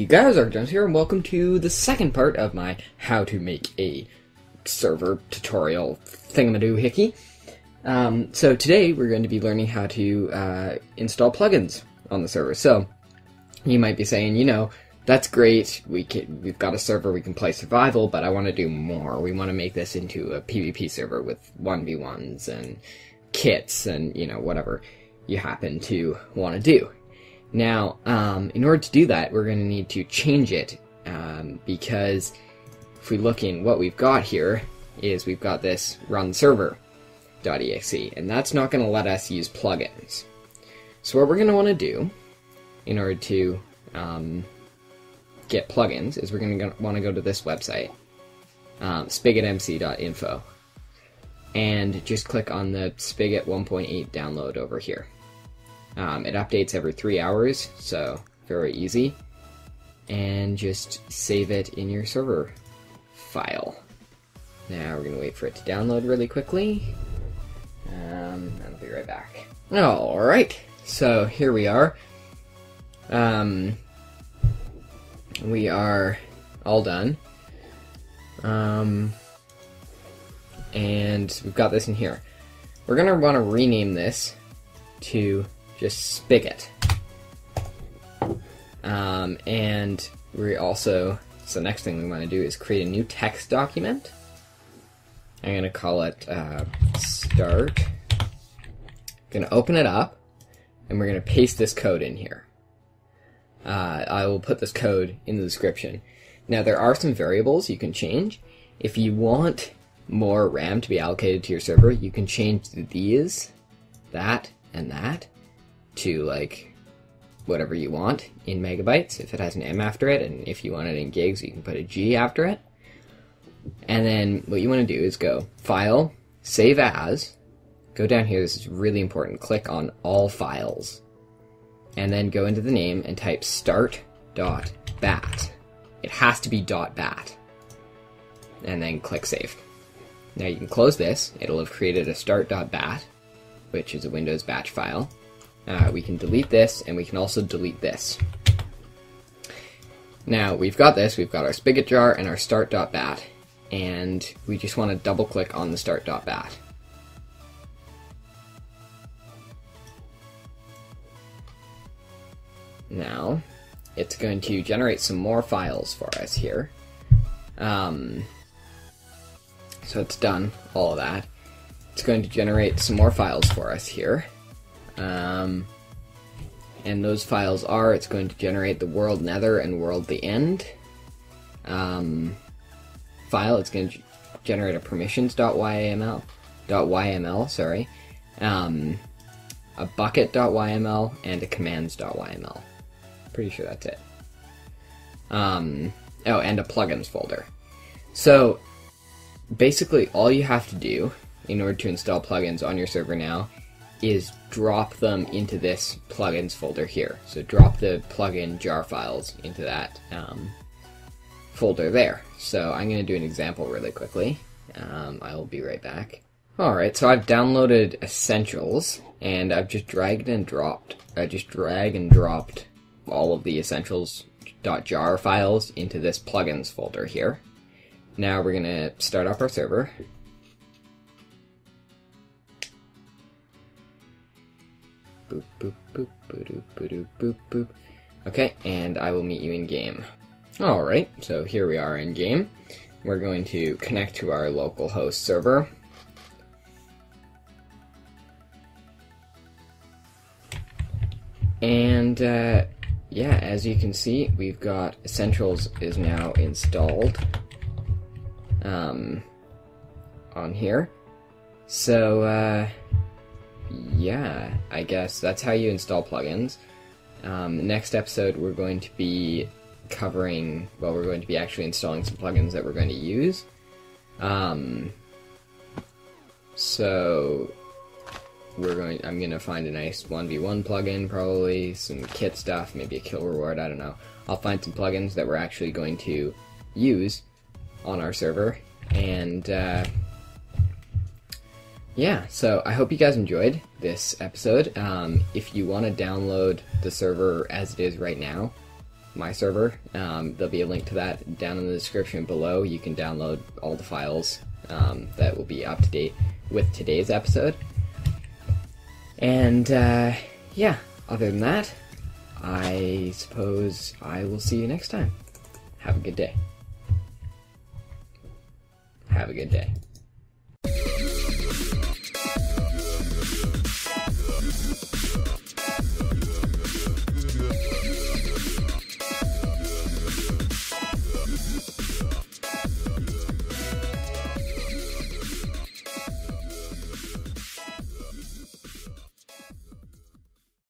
Hey guys, ArcJones here, and welcome to the second part of my how to make a server tutorial thingamadoohickey. So today we're going to be learning how to install plugins on the server. So you might be saying, you know, that's great, we've got a server, we can play survival, but I want to do more. We want to make this into a PvP server with 1v1s and kits and, you know, whatever you happen to want to do. Now, in order to do that, we're going to need to change it, because if we look in what we've got here, is we've got this run server.exe, and that's not going to let us use plugins. So what we're going to want to do, in order to get plugins, is we're going to want to go to this website, spigotmc.info, and just click on the Spigot 1.8 download over here. It updates every 3 hours, so very easy. And just save it in your server file. Now we're going to wait for it to download really quickly. And I'll be right back. Alright, so here we are. We are all done. And we've got this in here. We're going to want to rename this to just Spigot. And we also, so next thing we want to do is create a new text document. I'm going to call it start. Going to open it up, and we're going to paste this code in here. I will put this code in the description. Now there are some variables you can change. If you want more RAM to be allocated to your server, you can change these, that, and that to like whatever you want in megabytes if it has an M after it, and if you want it in gigs you can put a G after it. And then what you want to do is go File, Save As, go down here, this is really important, click on All Files, and then go into the name and type start.bat. It has to be .bat, and then click Save. Now you can close this, it'll have created a start.bat, which is a Windows batch file. We can delete this, and we can also delete this. Now we've got this, we've got our spigot jar and our start.bat, and we just want to double click on the start.bat. Now it's going to generate some more files for us here. So it's done all of that. It's going to generate some more files for us here. And those files are, it's going to generate the world nether and world the end file. It's going to generate a permissions.yml, sorry, a bucket.yml, and a commands.yml. Pretty sure that's it. Oh, and a plugins folder. So basically all you have to do in order to install plugins on your server now is drop them into this plugins folder here. So drop the plugin jar files into that folder there. So I'm going to do an example really quickly. I will be right back. Alright, so I've downloaded Essentials, and I've just drag and dropped all of the essentials.jar files into this plugins folder here. Now we're going to start up our server. Boop, boop, boop, boop, boop, boop, boop. Okay, and I will meet you in game. Alright, so here we are in game. We're going to connect to our local host server. And, yeah, as you can see, we've got Essentials is now installed on here. So, yeah, I guess that's how you install plugins. Next episode we're going to be covering, well, we're going to be actually installing some plugins that we're going to use. So I'm going to find a nice 1v1 plugin, probably some kit stuff, maybe a kill reward, I don't know. I'll find some plugins that we're actually going to use on our server, and yeah, so I hope you guys enjoyed this episode. If you want to download the server as it is right now, my server. There'll be a link to that down in the description below. You can download all the files that will be up to date with today's episode. And yeah, other than that, I suppose I will see you next time. Have a good day. Have a good day.